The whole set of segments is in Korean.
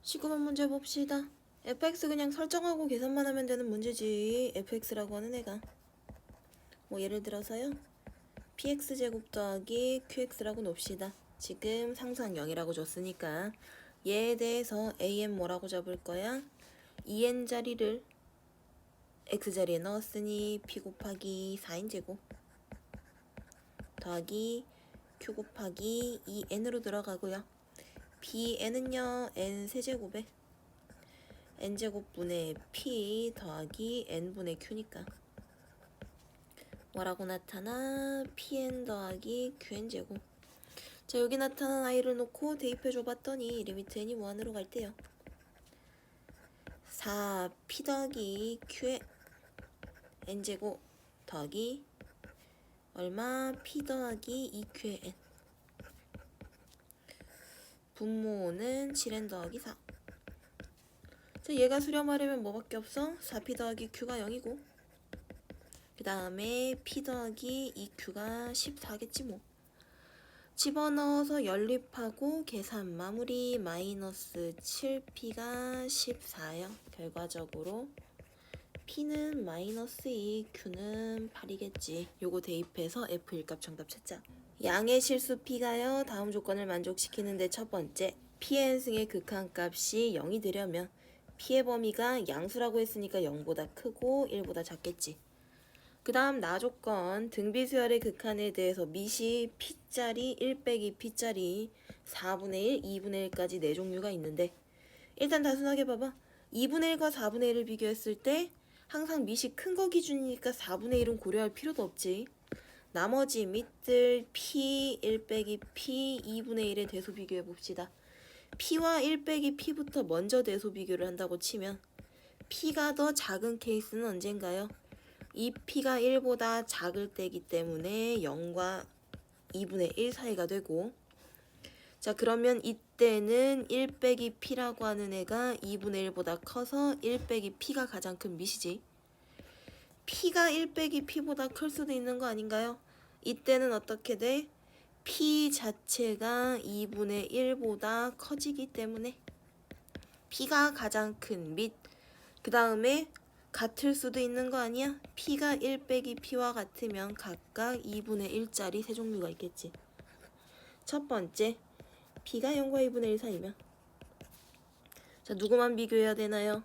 19번 문제 봅시다. fx 그냥 설정하고 계산만 하면 되는 문제지. fx라고 하는 애가 뭐 예를 들어서요, px제곱 더하기 qx라고 놉시다. 지금 상수항 0이라고 줬으니까 얘에 대해서 an 뭐라고 잡을 거야? 2n 자리를 x자리에 넣었으니 p 곱하기 4n제곱 더하기 q 곱하기 2n으로 들어가고요. bn은요 n 세제곱에 n제곱분의 p 더하기 n분의 q니까 뭐라고 나타나? pn 더하기 qn제곱. 자, 여기 나타난 i를 놓고 대입해줘 봤더니 리미트 n이 무한으로 갈 때요, 4p 더하기 q의 n제곱 더하기 얼마? p 더하기 2q의 n. 분모는 7n 더하기 4. 자, 얘가 수렴하려면 뭐밖에 없어? 4p 더하기 q가 0이고 그 다음에 p 더하기 2q가 14겠지 뭐. 집어넣어서 연립하고 계산 마무리. 마이너스 7p가 14요. 결과적으로 p는 마이너스 2, q는 8이겠지. 요거 대입해서 f 일값 정답 찾자. 양의 실수 p가요, 다음 조건을 만족시키는데 첫 번째, p의 n승의 극한값이 0이 되려면 p의 범위가 양수라고 했으니까 0보다 크고 1보다 작겠지. 그 다음 나 조건, 등비수열의 극한에 대해서 밑이 p짜리, 1 빼기 p짜리, 4분의 1, 2분의 1까지 네 종류가 있는데, 일단 단순하게 봐봐. 2분의 1과 4분의 1을 비교했을 때 항상 밑이 큰 거 기준이니까 4분의 1은 고려할 필요도 없지. 나머지 밑들 p, 1 빼기 p, 2분의 1의 대소 비교해 봅시다. p와 1 빼기 p부터 먼저 대소 비교를 한다고 치면 p가 더 작은 케이스는 언젠가요? 이 p가 1보다 작을 때이기 때문에 0과 2분의 1 사이가 되고, 자, 그러면 이때는 1 빼기 p라고 하는 애가 2분의 1보다 커서 1 빼기 p가 가장 큰 밑이지. p가 1 빼기 p보다 클 수도 있는 거 아닌가요? 이때는 어떻게 돼? p 자체가 2분의 1보다 커지기 때문에 p가 가장 큰 밑. 그 다음에 같을 수도 있는 거 아니야? p가 1 빼기 p와 같으면 각각 2분의 1짜리 세 종류가 있겠지. 첫 번째, p가 0과 2분의 1 사이면, 자, 누구만 비교해야 되나요?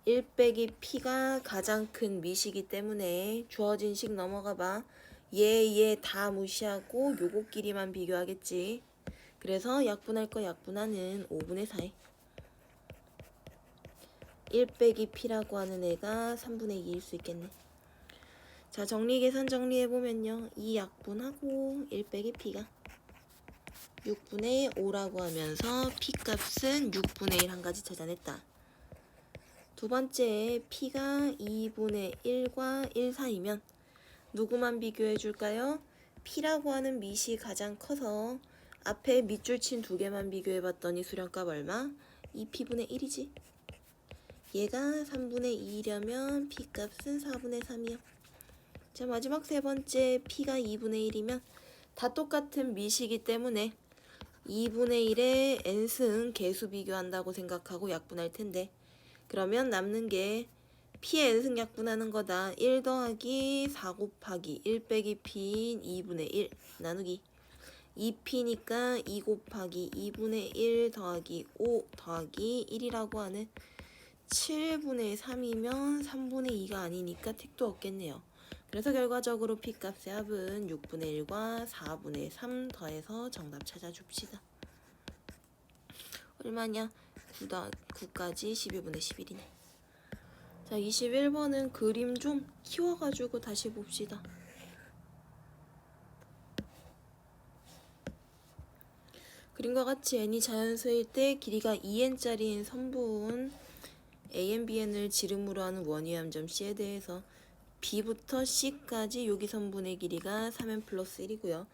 1 빼기 p가 가장 큰 밑이기 때문에 주어진 식 넘어가 봐. 얘 다 무시하고 요거끼리만 비교하겠지. 그래서 약분할 거 약분하는 5분의 4에 1 빼기 p라고 하는 애가 3분의 2일 수 있겠네. 자, 정리 계산 정리해보면요, 이 약분하고 1 빼기 p가 6분의 5라고 하면서 p 값은 6분의 1 한 가지 찾아냈다. 두 번째, p가 2분의 1과 1 사이면 누구만 비교해 줄까요? p라고 하는 밑이 가장 커서 앞에 밑줄 친 두 개만 비교해 봤더니 수렴값 얼마? 2p분의 1이지. 얘가 3분의 2려면 p값은 4분의 3이요. 자, 마지막 세 번째, p가 2분의 1이면 다 똑같은 밑이기 때문에 2분의 1에 n승 개수 비교한다고 생각하고 약분할 텐데, 그러면 남는 게 p의 n승 약분하는 거다. 1 더하기 4 곱하기 1 빼기 p인 2분의 1 나누기 2p니까 2 곱하기 2분의 1 더하기 5 더하기 1이라고 하는 7분의 3이면 3분의 2가 아니니까 택도 없겠네요. 그래서 결과적으로 p값의 합은 6분의 1과 4분의 3 더해서 정답 찾아줍시다. 얼마냐? 9까지 12분의 11이네. 자, 21번은 그림 좀 키워가지고 다시 봅시다. 그림과 같이 n이 자연수일 때 길이가 2n짜리인 선분 a, bn을 지름으로 하는 원위함점 c에 대해서 b부터 c까지 여기 선분의 길이가 3n 플러스 1이고요.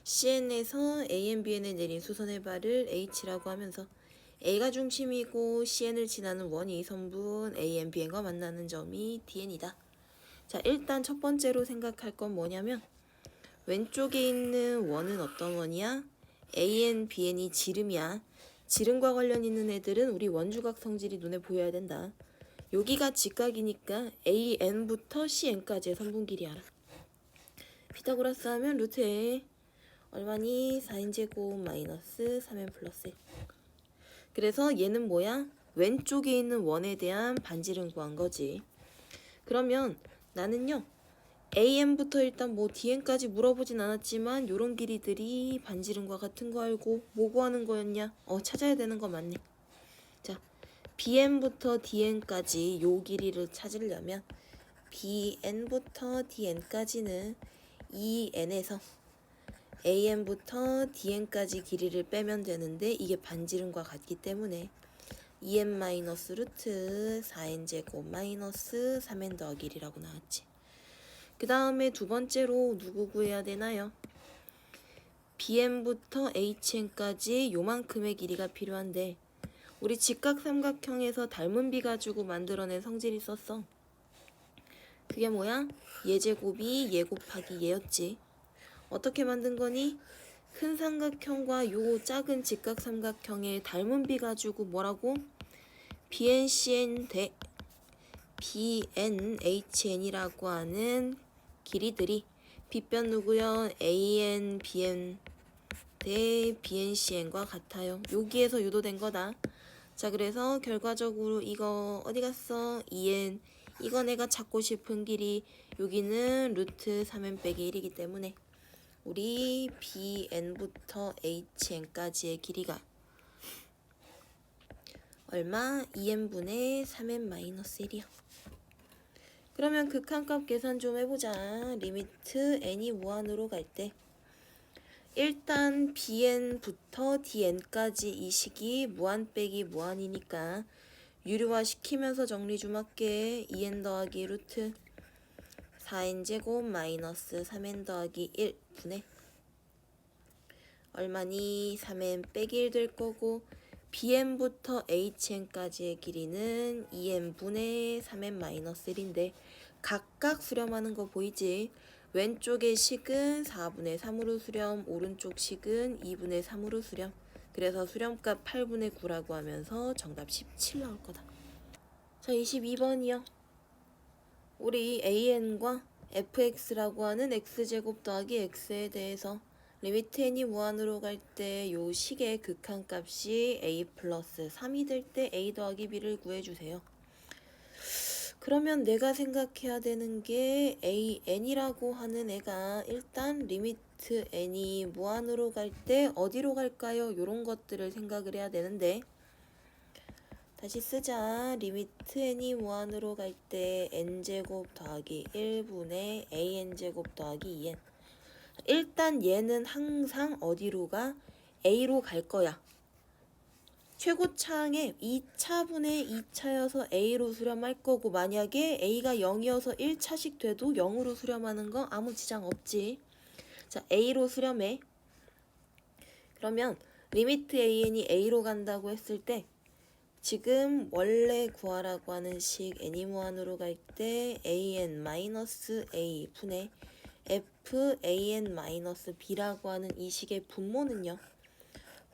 cn에서 a, bn에 내린 수선의 발을 h라고 하면서 a가 중심이고 cn을 지나는 원이 선분 a, bn과 만나는 점이 dn이다. 자, 일단 첫 번째로 생각할 건 뭐냐면, 왼쪽에 있는 원은 어떤 원이야? AN, BN이 지름이야. 지름과 관련 있는 애들은 우리 원주각 성질이 눈에 보여야 된다. 여기가 직각이니까 AN부터 CN까지의 선분 길이 알아. 피타고라스 하면 루트 A 얼마니? 4n제곱 마이너스 3n 플러스 1. 그래서 얘는 뭐야? 왼쪽에 있는 원에 대한 반지름 구한 거지. 그러면 나는요 AN부터 일단 뭐 DN까지 물어보진 않았지만 요런 길이들이 반지름과 같은 거 알고 뭐 구하는 거였냐? 찾아야 되는 거 맞네. 자, BN부터 DN까지 요 길이를 찾으려면 BN부터 DN까지는 2N에서 AN부터 DN까지 길이를 빼면 되는데 이게 반지름과 같기 때문에 2n 마이너스 루트 4n제곱 마이너스 3n 더하기 1이라고 나왔지. 그 다음에 두 번째로 누구 구해야 되나요? BN부터 HN까지 요만큼의 길이가 필요한데 우리 직각삼각형에서 닮은 비 가지고 만들어낸 성질이 있었어. 그게 뭐야? 얘 제곱이 얘 곱하기 얘였지. 어떻게 만든 거니? 큰 삼각형과 요 작은 직각삼각형의 닮은 비 가지고 뭐라고? BNCN 대 BNHN이라고 하는 길이들이 빗변 누구요? AN, BN 대 BNCN과 같아요. 여기에서 유도된 거다. 자, 그래서 결과적으로 이거 어디 갔어? 2n. 이거 내가 찾고 싶은 길이 여기는 루트 3n 빼기 1이기 때문에 우리 BN부터 HN까지의 길이가 얼마? 2n분의 3n 마이너스 1이야. 그러면 극한값 계산 좀 해보자. 리미트 n이 무한으로 갈 때 일단 bn부터 dn까지 이 식이 무한 빼기 무한이니까 유료화 시키면서 정리 좀 할게. 2n 더하기 루트 4n제곱 마이너스 3n 더하기 1분의 얼마니? 3n 빼기 1 될 거고 bn부터 hn까지의 길이는 2n분의 3n 마이너스 1인데 각각 수렴하는 거 보이지? 왼쪽의 식은 4분의 3으로 수렴, 오른쪽 식은 2분의 3으로 수렴. 그래서 수렴값 8분의 9라고 하면서 정답 17 나올 거다. 자, 22번이요. 우리 an과 fx라고 하는 x제곱 더하기 x에 대해서 리미트 n이 무한으로 갈 때 요 식의 극한값이 a 플러스 3이 될 때 a 더하기 b를 구해주세요. 그러면 내가 생각해야 되는 게 an이라고 하는 애가 일단 리미트 n이 무한으로 갈 때 어디로 갈까요? 요런 것들을 생각을 해야 되는데 다시 쓰자. 리미트 n이 무한으로 갈 때 n제곱 더하기 1분의 an제곱 더하기 2n. 일단 얘는 항상 어디로 가? a로 갈 거야. 최고차항에 2차분의 2차여서 a로 수렴할 거고 만약에 a가 0이어서 1차씩 돼도 0으로 수렴하는 거 아무 지장 없지. 자, a로 수렴해. 그러면 리미트 an이 a로 간다고 했을 때 지금 원래 구하라고 하는 식 n이 무한으로 갈 때 an-a 분의 fan-b라고 하는 이 식의 분모는요.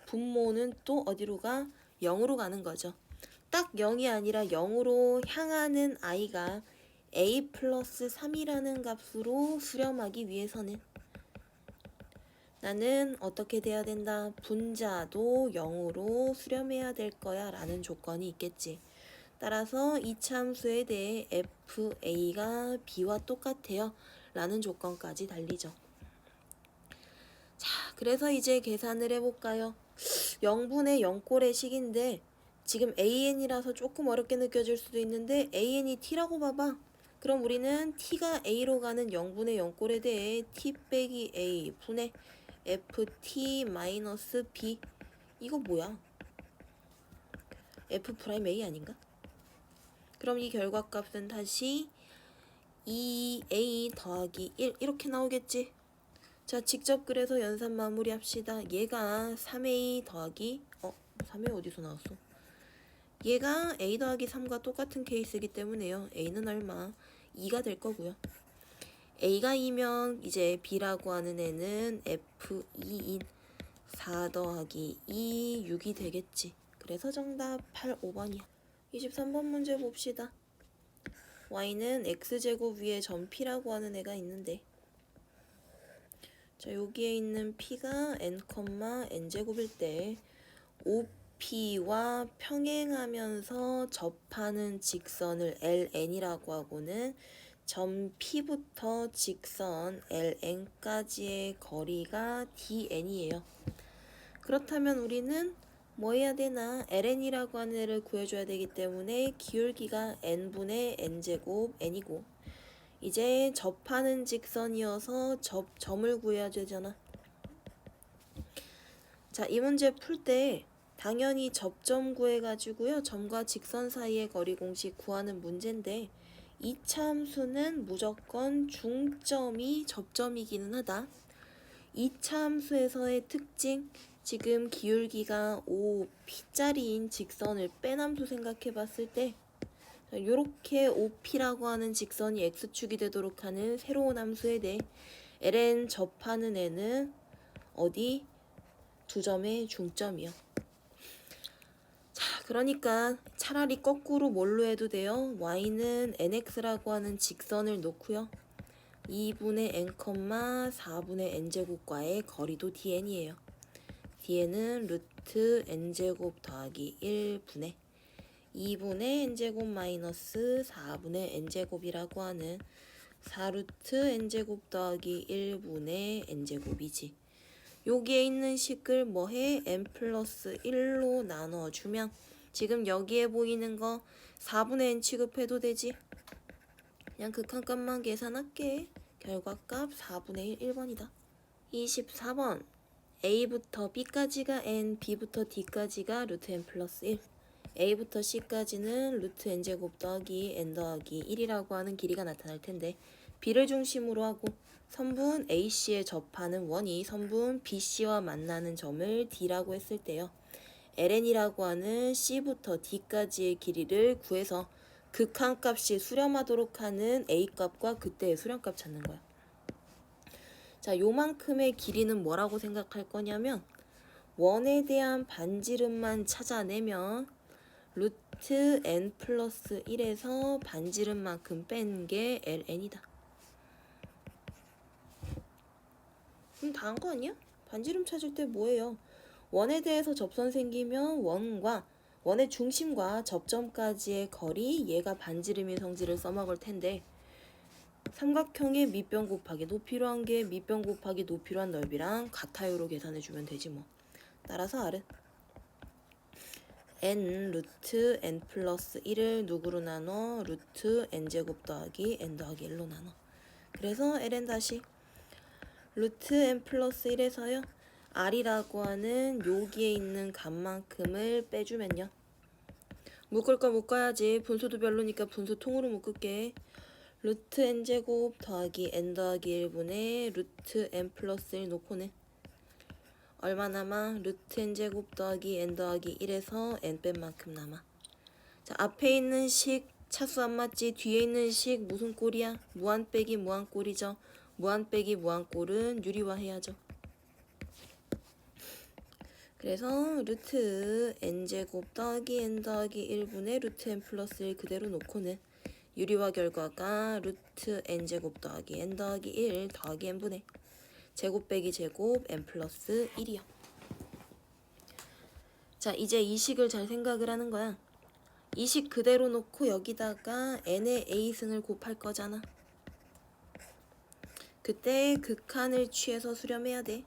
분모는 또 어디로 가? 0으로 가는 거죠. 딱 0이 아니라 0으로 향하는 i가 a 플러스 3이라는 값으로 수렴하기 위해서는 나는 어떻게 돼야 된다? 분자도 0으로 수렴해야 될 거야 라는 조건이 있겠지. 따라서 이 참수에 대해 fa가 b와 똑같아요 라는 조건까지 달리죠. 자, 그래서 이제 계산을 해볼까요? 0분의 0꼴의 식인데 지금 an이라서 조금 어렵게 느껴질 수도 있는데 an이 t라고 봐봐. 그럼 우리는 t가 a로 가는 0분의 0꼴에 대해 t 빼기 a 분의 ft 마이너스 b. 이거 뭐야? f 프라임 a 아닌가? 그럼 이 결과값은 다시 2a 더하기 1 이렇게 나오겠지. 자, 직접 그래서 연산 마무리 합시다. 얘가 3a 더하기 3a 어디서 나왔어? 얘가 a 더하기 3과 똑같은 케이스이기 때문에요. a는 얼마? 2가 될 거고요. a가 2면 이제 b라고 하는 애는 f2인 4 더하기 2, 6이 되겠지. 그래서 정답 8, 5번이야. 23번 문제 봅시다. y는 x제곱 위에 점 p라고 하는 애가 있는데, 자, 여기에 있는 p가 n, n제곱일 때 OP와 평행하면서 접하는 직선을 LN이라고 하고는 점 P부터 직선 LN까지의 거리가 DN이에요. 그렇다면 우리는 뭐 해야 되나? LN이라고 하는 애를 구해줘야 되기 때문에 기울기가 n분의 n제곱 n이고, 이제 접하는 직선이어서 점을 구해야 되잖아. 자, 이 문제 풀 때 당연히 접점 구해가지고요, 점과 직선 사이의 거리 공식 구하는 문제인데, 이 참수는 무조건 중점이 접점이기는 하다. 이 참수에서의 특징, 지금 기울기가 5p짜리인 직선을 빼남수 생각해 봤을 때 요렇게 5p라고 하는 직선이 x축이 되도록 하는 새로운 함수에 대해 ln 접하는 애는 어디? 두 점의 중점이요. 자, 그러니까 차라리 거꾸로 뭘로 해도 돼요. y는 nx라고 하는 직선을 놓고요, 2분의 n, 4분의 n제곱과의 거리도 dn이에요. dn은 루트 n제곱 더하기 1분의 2분의 n제곱 마이너스 4분의 n제곱이라고 하는 4루트 n제곱 더하기 1분의 n제곱이지. 여기에 있는 식을 뭐해? n 플러스 1로 나눠주면 지금 여기에 보이는 거 4분의 n 취급해도 되지. 그냥 극한값만 계산할게. 결과값 4분의 1, 1번이다. 24번 a부터 b까지가 n, b부터 d까지가 루트 n 플러스 1, a부터 c까지는 루트 n제곱 더하기 n 더하기 1이라고 하는 길이가 나타날 텐데, b를 중심으로 하고 선분 AC에 접하는 원이 선분 BC와 만나는 점을 D라고 했을 때요, LN이라고 하는 C부터 D까지의 길이를 구해서 극한값이 수렴하도록 하는 A값과 그때의 수렴값 찾는 거야. 자, 요만큼의 길이는 뭐라고 생각할 거냐면, 원에 대한 반지름만 찾아내면 루트 n 플러스 1에서 반지름만큼 뺀 게 ln이다. 그럼 다 한 거 아니야? 반지름 찾을 때 뭐예요? 원에 대해서 접선 생기면 원의 중심과 접점까지의 거리, 얘가 반지름의 성질을 써먹을 텐데, 삼각형의 밑변 곱하기 높이로 한 게 밑변 곱하기 높이로 한 넓이랑 같아요로 계산해주면 되지 뭐. 따라서 R은 n 루트 n 플러스 1을 누구로 나눠? 루트 n제곱 더하기 n 더하기 1로 나눠. 그래서 ln 다시 루트 n 플러스 1에서요, r이라고 하는 여기에 있는 값만큼을 빼주면요, 묶을 거 묶어야지. 분수도 별로니까 분수 통으로 묶을게. 루트 n제곱 더하기 n 더하기 1분의 루트 n 플러스 1 놓고는 얼마 남아? 루트 n제곱 더하기 n 더하기 1에서 n 뺀 만큼 남아. 자, 앞에 있는 식 차수 안 맞지? 뒤에 있는 식 무슨 꼴이야? 무한 빼기 무한 꼴이죠. 무한 빼기 무한 꼴은 유리화해야죠. 그래서 루트 n제곱 더하기 n 더하기 1분의 루트 n 플러스 1 그대로 놓고는 유리화 결과가 루트 n제곱 더하기 n 더하기 1 더하기 n분의 제곱 빼기 제곱 n 플러스 1이요. 자, 이제 이 식을 잘 생각을 하는 거야. 이 식 그대로 놓고 여기다가 n의 a승을 곱할 거잖아. 그때 극한을 취해서 수렴해야 돼.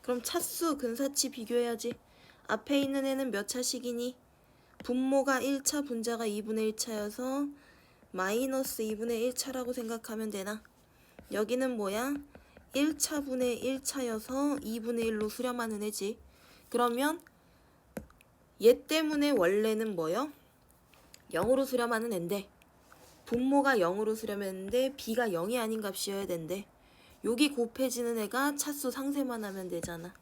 그럼 차수 근사치 비교해야지. 앞에 있는 애는 몇 차식이니? 분모가 1차, 분자가 2분의 1차여서 마이너스 2분의 1차라고 생각하면 되나? 여기는 뭐야? 1차분의 1차여서 2분의 1로 수렴하는 애지. 그러면 얘 때문에 원래는 뭐요? 0으로 수렴하는 애인데, 분모가 0으로 수렴했는데 b가 0이 아닌 값이어야 된대. 여기 곱해지는 애가 차수 상쇄만 하면 되잖아.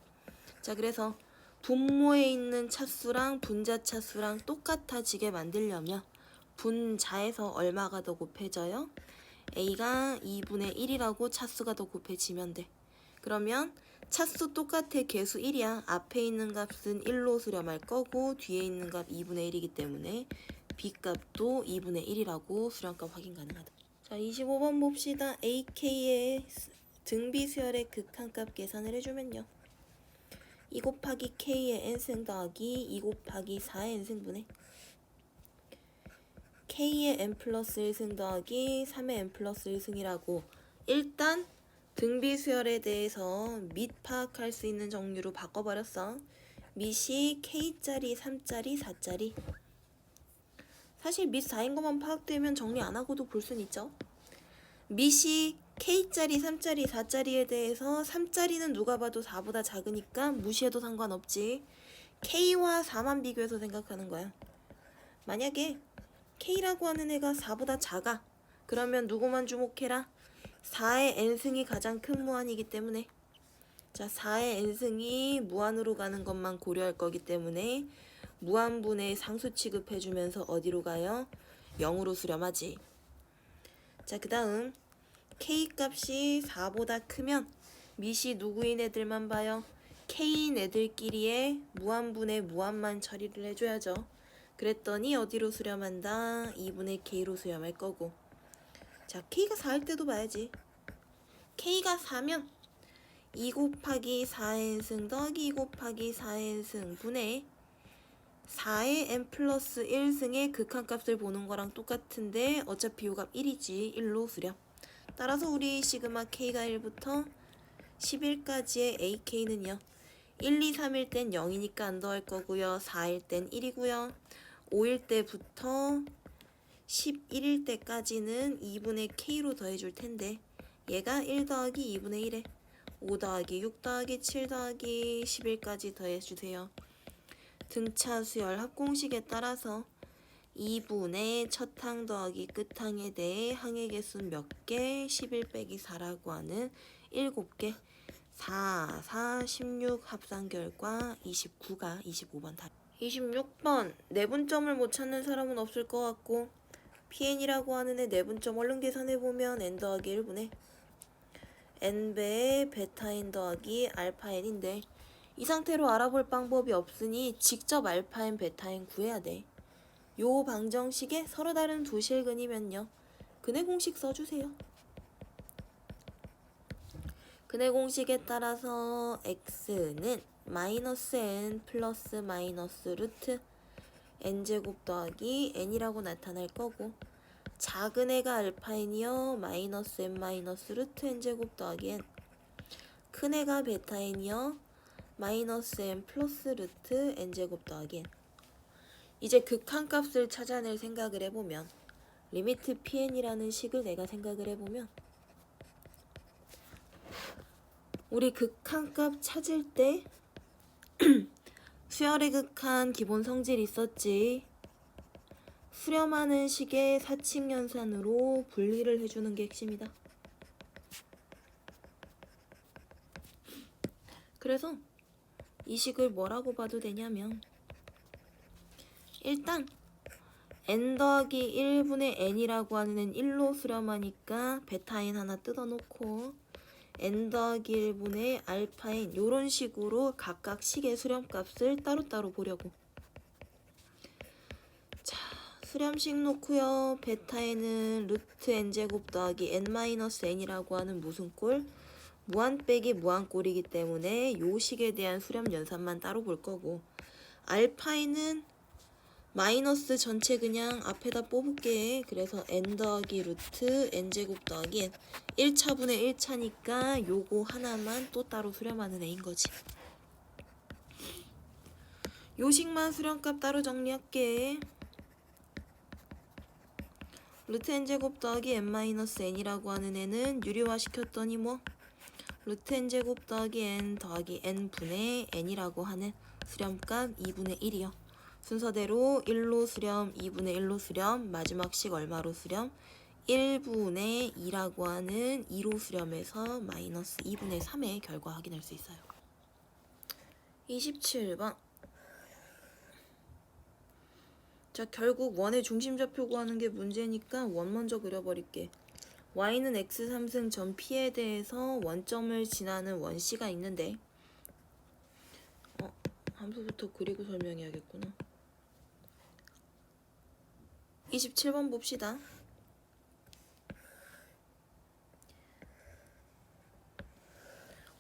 자, 그래서 분모에 있는 차수랑 분자 차수랑 똑같아지게 만들려면 분자에서 얼마가 더 곱해져요? a가 2분의 1이라고 차수가 더 곱해지면 돼. 그러면 차수 똑같아. 개수 1이야. 앞에 있는 값은 1로 수렴할 거고 뒤에 있는 값 2분의 1이기 때문에 B값도 2분의 1이라고 수렴값 확인 가능하다. 자, 25번 봅시다. AK의 등비 수열의 극한값 계산을 해주면요. 2 곱하기 K의 n승 더하기 2 곱하기 4의 n승분의 K의 n 플러스 1승 더하기 3의 n 플러스 1승이라고 일단 등비 수열에 대해서 밑 파악할 수 있는 정류로 바꿔버렸어. 밑이 K짜리, 3짜리, 4짜리. 사실 밑 4인 것만 파악되면 정리 안 하고도 볼 순 있죠. 밑이 K짜리, 3짜리, 4짜리에 대해서 3짜리는 누가 봐도 4보다 작으니까 무시해도 상관없지. K와 4만 비교해서 생각하는 거야. 만약에 K라고 하는 애가 4보다 작아. 그러면 누구만 주목해라? 4의 n승이 가장 큰 무한이기 때문에 자 4의 n승이 무한으로 가는 것만 고려할 거기 때문에 무한분의 상수 취급해주면서 어디로 가요? 0으로 수렴하지. 자 그 다음 K값이 4보다 크면 밑이 누구인 애들만 봐요? K인 애들끼리의 무한분의 무한만 처리를 해줘야죠. 그랬더니 어디로 수렴한다? 2분의 K로 수렴할 거고. 자 K가 4일 때도 봐야지. K가 4면 2 곱하기 4n승 더하기 2 곱하기 4n승 분의 4의 n 플러스 1승의 극한값을 보는 거랑 똑같은데 어차피 요값 1이지. 1로 수렴. 따라서 우리 시그마 K가 1부터 11까지의 AK는요. 1, 2, 3일 땐 0이니까 안 더할 거고요. 4일 땐 1이고요. 5일 때부터 11일 때까지는 2분의 K로 더해줄 텐데 얘가 1 더하기 2분의 1에 5 더하기 6 더하기 7 더하기 11까지 더해주세요. 등차 수열 합공식에 따라서 2분의 첫 항 더하기 끝 항에 대해 항의 개수는 몇 개? 11 빼기 4라고 하는 7개. 4, 4, 16 합산 결과 29가 25번 답. 26번 내분점을 못 찾는 사람은 없을 것 같고 PN이라고 하는 애 내분점 얼른 계산해보면 n 더하기 1분의 n배의 베타 n 더하기 알파 n인데 이 상태로 알아볼 방법이 없으니 직접 알파 n 베타 n 구해야 돼. 요 방정식에 서로 다른 두 실근이면요. 근해 공식 써주세요. 근해 공식에 따라서 x는 마이너스 n 플러스 마이너스 루트 n제곱 더하기 n이라고 나타날 거고 작은 애가 알파 n이요 마이너스 n 마이너스 루트 n제곱 더하기 n 큰 애가 베타 n이요 마이너스 n 플러스 루트 n제곱 더하기 n. 이제 극한값을 찾아낼 생각을 해보면 리미트 pn이라는 식을 내가 생각을 해보면 우리 극한값 찾을 때 수열의 극한 기본 성질 있었지. 수렴하는 식의 사칙연산으로 분리를 해주는 게 핵심이다. 그래서 이 식을 뭐라고 봐도 되냐면 일단 n 더하기 1분의 n이라고 하는 애는 1로 수렴하니까 베타 n 하나 뜯어놓고 n 더하기 1분의 알파 n 요런 식으로 각각 식의 수렴값을 따로따로 보려고. 자 수렴식 놓고요. 베타 n은 루트 n제곱 더하기 n-n이라고 하는 무슨 꼴? 무한 빼기 무한 꼴이기 때문에 요 식에 대한 수렴 연산만 따로 볼 거고 알파 n은 마이너스 전체 그냥 앞에다 뽑을게. 그래서 n 더하기 루트 n제곱 더하기 n 1차분의 1차니까 요거 하나만 또 따로 수렴하는 애인 거지. 요식만 수렴값 따로 정리할게. 루트 n제곱 더하기 n-n이라고 하는 애는 유리화 시켰더니 뭐 루트 n제곱 더하기 n 더하기 n분의 n이라고 하는 수렴값 2분의 1이요. 순서대로 1로 수렴, 2분의 1로 수렴, 마지막 식 얼마로 수렴? 1분의 2라고 하는 2로 수렴해서 마이너스 2분의 3의 결과 확인할 수 있어요. 27번. 자 결국 원의 중심좌표 구하는 게 문제니까 원 먼저 그려버릴게. y는 x 3승 점 p에 대해서 원점을 지나는 원C가 있는데 함수부터 그리고 설명해야겠구나. 27번 봅시다.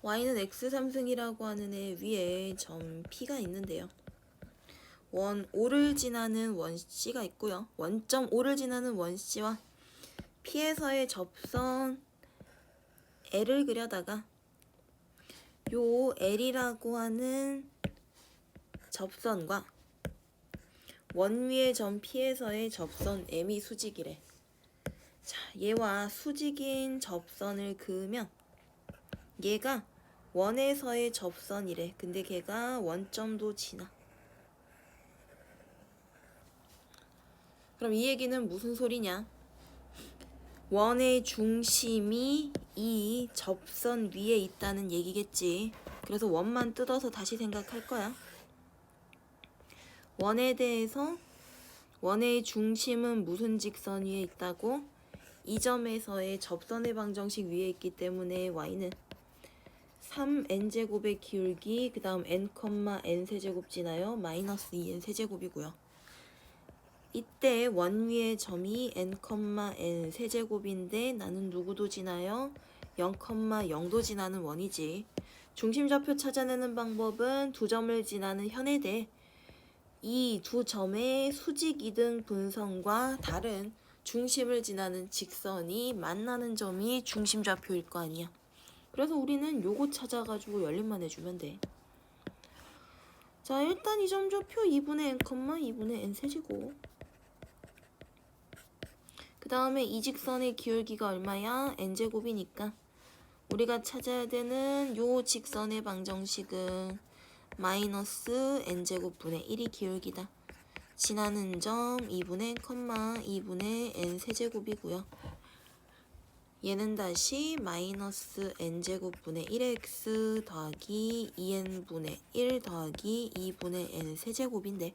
y는 x 3승이라고 하는 애 위에 점 p가 있는데요. 원 5를 지나는 원C가 있고요. 원점 5를 지나는 원C와 P에서의 접선 L을 그려다가 요 L이라고 하는 접선과 원 위의 점 P에서의 접선 M이 수직이래. 자, 얘와 수직인 접선을 그으면 얘가 원에서의 접선이래. 근데 걔가 원점도 지나. 그럼 이 얘기는 무슨 소리냐? 원의 중심이 이 접선 위에 있다는 얘기겠지. 그래서 원만 뜯어서 다시 생각할 거야. 원에 대해서 원의 중심은 무슨 직선 위에 있다고? 이 점에서의 접선의 방정식 위에 있기 때문에 y는 3n제곱의 기울기 그 다음 n, n 세제곱 지나요. 마이너스 2n 세제곱이고요. 이때 원 위의 점이 n, n 세제곱인데 나는 누구도 지나요? 0, 0도 지나는 원이지. 중심좌표 찾아내는 방법은 두 점을 지나는 현에 대해 이 두 점의 수직 이등 분선과 다른 중심을 지나는 직선이 만나는 점이 중심좌표일 거 아니야. 그래서 우리는 요거 찾아가지고 열림만 해주면 돼. 자, 일단 이 점좌표 2분의 n, 2분의 n 세제곱. 그 다음에 이 직선의 기울기가 얼마야? n제곱이니까 우리가 찾아야 되는 요 직선의 방정식은 마이너스 n제곱 분의 1이 기울기다. 지나는 점 2분의 2분의 n 세제곱이고요. 얘는 다시 마이너스 n제곱 분의 1x 더하기 2n분의 1 더하기 2분의 n 세제곱인데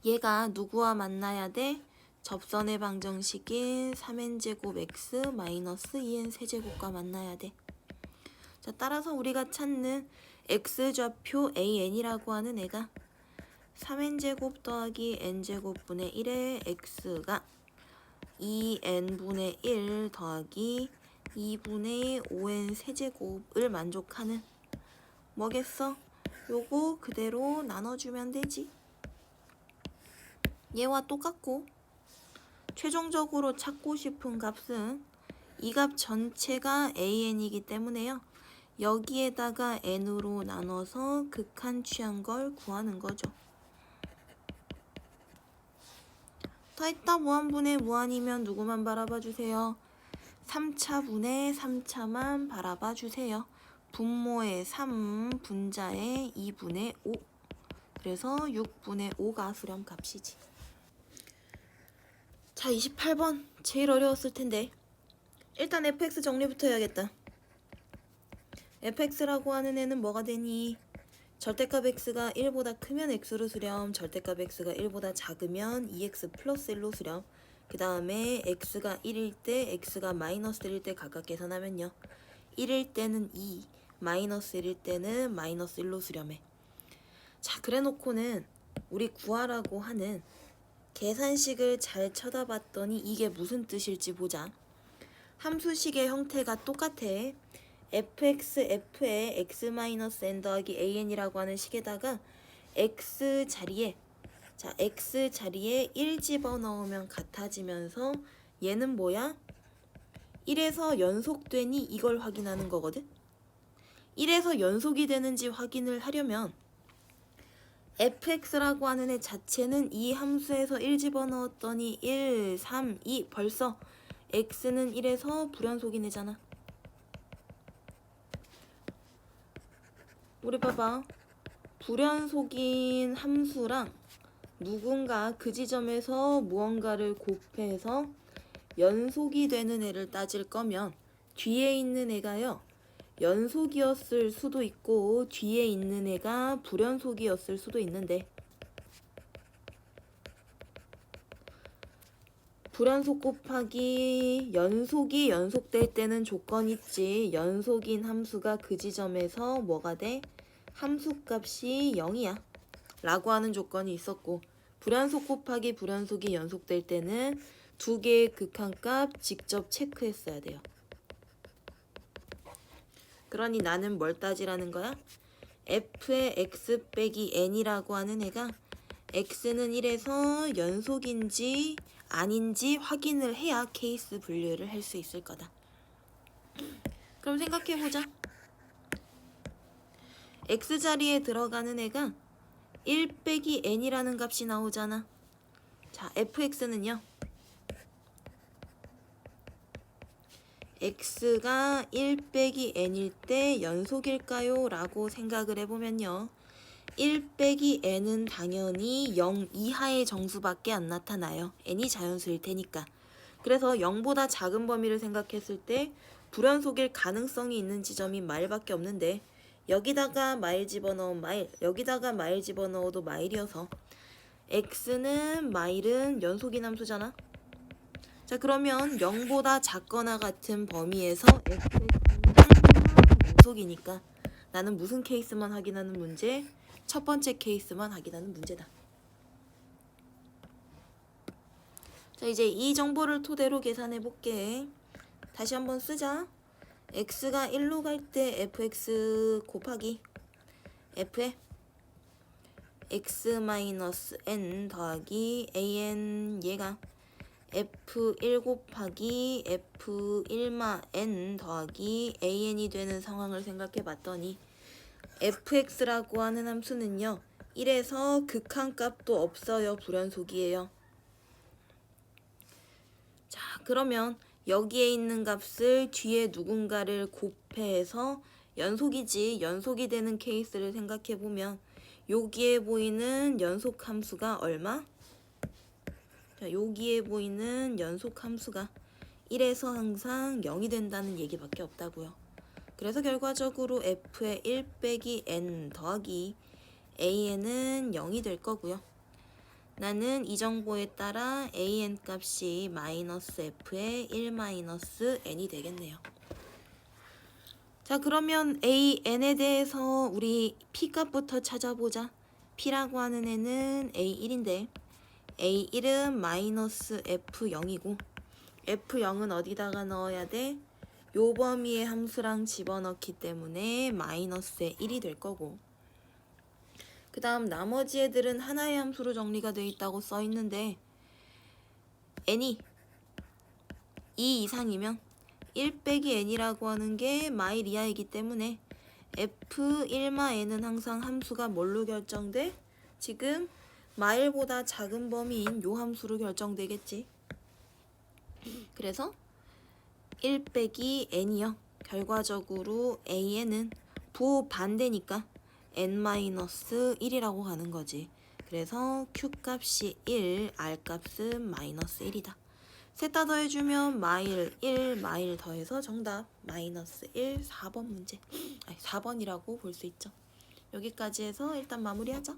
얘가 누구와 만나야 돼? 접선의 방정식인 3n제곱 x 마이너스 2n 세제곱과 만나야 돼. 자, 따라서 우리가 찾는 x좌표 an이라고 하는 애가 3n제곱 더하기 n제곱 분의 1의 x가 2n분의 1 더하기 2분의 5n 세제곱을 만족하는 뭐겠어? 요거 그대로 나눠주면 되지. 얘와 똑같고 최종적으로 찾고 싶은 값은 이 값 전체가 an이기 때문에요. 여기에다가 n으로 나눠서 극한 취한 걸 구하는 거죠. 다 했다. 무한분의 무한이면 누구만 바라봐 주세요. 3차분의 3차만 바라봐 주세요. 분모의 3, 분자의 2분의 5. 그래서 6분의 5가 수렴 값이지. 자, 28번 제일 어려웠을 텐데 일단 fx 정리부터 해야겠다. fx라고 하는 애는 뭐가 되니? 절대값 x가 1보다 크면 x로 수렴, 절대값 x가 1보다 작으면 2x 플러스 1로 수렴. 그 다음에 x가 1일 때, x가 마이너스 1일 때 각각 계산하면요. 1일 때는 2, 마이너스 1일 때는 마이너스 1로 수렴해. 자, 그래 놓고는 우리 구하라고 하는 계산식을 잘 쳐다봤더니 이게 무슨 뜻일지 보자. 함수식의 형태가 똑같아. fx, f에 x-n 더하기 an이라고 하는 식에다가 x 자리에 자, x 자리에 1 집어넣으면 같아지면서 얘는 뭐야? 1에서 연속되니 이걸 확인하는 거거든. 1에서 연속이 되는지 확인을 하려면 fx라고 하는 애 자체는 이 함수에서 1 집어넣었더니 1, 3, 2 벌써 x는 1에서 불연속인 애잖아. 우리 봐봐. 불연속인 함수랑 누군가 그 지점에서 무언가를 곱해서 연속이 되는 애를 따질 거면 뒤에 있는 애가요. 연속이었을 수도 있고 뒤에 있는 애가 불연속이었을 수도 있는데 불연속 곱하기 연속이 연속될 때는 조건 있지. 연속인 함수가 그 지점에서 뭐가 돼? 함수값이 0이야 라고 하는 조건이 있었고, 불연속 곱하기 불연속이 연속될 때는 두 개의 극한값 직접 체크했어야 돼요. 그러니 나는 뭘 따지라는 거야? f의 x 빼기 n이라고 하는 애가 x는 1에서 연속인지 아닌지 확인을 해야 케이스 분류를 할 수 있을 거다. 그럼 생각해보자. x자리에 들어가는 애가 1 빼기 n이라는 값이 나오잖아. 자, fx는요, x가 1 빼기 n일 때 연속일까요? 라고 생각을 해보면요, 1 빼기 n은 당연히 0 이하의 정수밖에 안 나타나요. n이 자연수일 테니까. 그래서 0보다 작은 범위를 생각했을 때 불연속일 가능성이 있는 지점이 마일밖에 없는데, 여기다가 마일 집어넣으면 마일, 여기다가 마일 집어넣어도 마일이어서 x는 마일은 연속인 함수잖아. 자, 그러면 0보다 작거나 같은 범위에서 fx는 항상 연속이니까 나는 무슨 케이스만 확인하는 문제? 첫 번째 케이스만 확인하는 문제다. 자, 이제 이 정보를 토대로 계산해 볼게. 다시 한번 쓰자. x가 1로 갈 때 fx 곱하기 f에 x-n 더하기 an 얘가 f1 곱하기 f1-n 더하기 an이 되는 상황을 생각해 봤더니 fx라고 하는 함수는요, 1에서 극한값도 없어요. 불연속이에요. 자, 그러면 여기에 있는 값을 뒤에 누군가를 곱해서 연속이지, 연속이 되는 케이스를 생각해보면 여기에 보이는 연속 함수가 얼마? 자, 여기에 보이는 연속 함수가 1에서 항상 0이 된다는 얘기밖에 없다고요. 그래서 결과적으로 f의 1 빼기 n 더하기 an은 0이 될 거고요. 나는 이 정보에 따라 an 값이 마이너스 f의 1 마이너스 n이 되겠네요. 자, 그러면 an에 대해서 우리 p 값부터 찾아보자. p라고 하는 애는 a1인데 a1은 마이너스 f0이고 f0은 어디다가 넣어야 돼? 요 범위의 함수랑 집어넣기 때문에 마이너스의 1이 될 거고, 그 다음 나머지 애들은 하나의 함수로 정리가 되어 있다고 써 있는데 n이 2 이상이면 1 빼기 n이라고 하는 게 마일 이하이기 때문에 f1-n은 항상 함수가 뭘로 결정돼? 지금 마일보다 작은 범위인 요 함수로 결정되겠지. 그래서 1 빼기 n이요, 결과적으로 an은 부호 반대니까 n-1이라고 가는 거지. 그래서 q 값이 1, r 값은 마이너스 1이다. 셋 다 더해주면 마일 1, 마일 더해서 정답 마이너스 1, 4번 문제. 4번이라고 볼 수 있죠. 여기까지 해서 일단 마무리하자.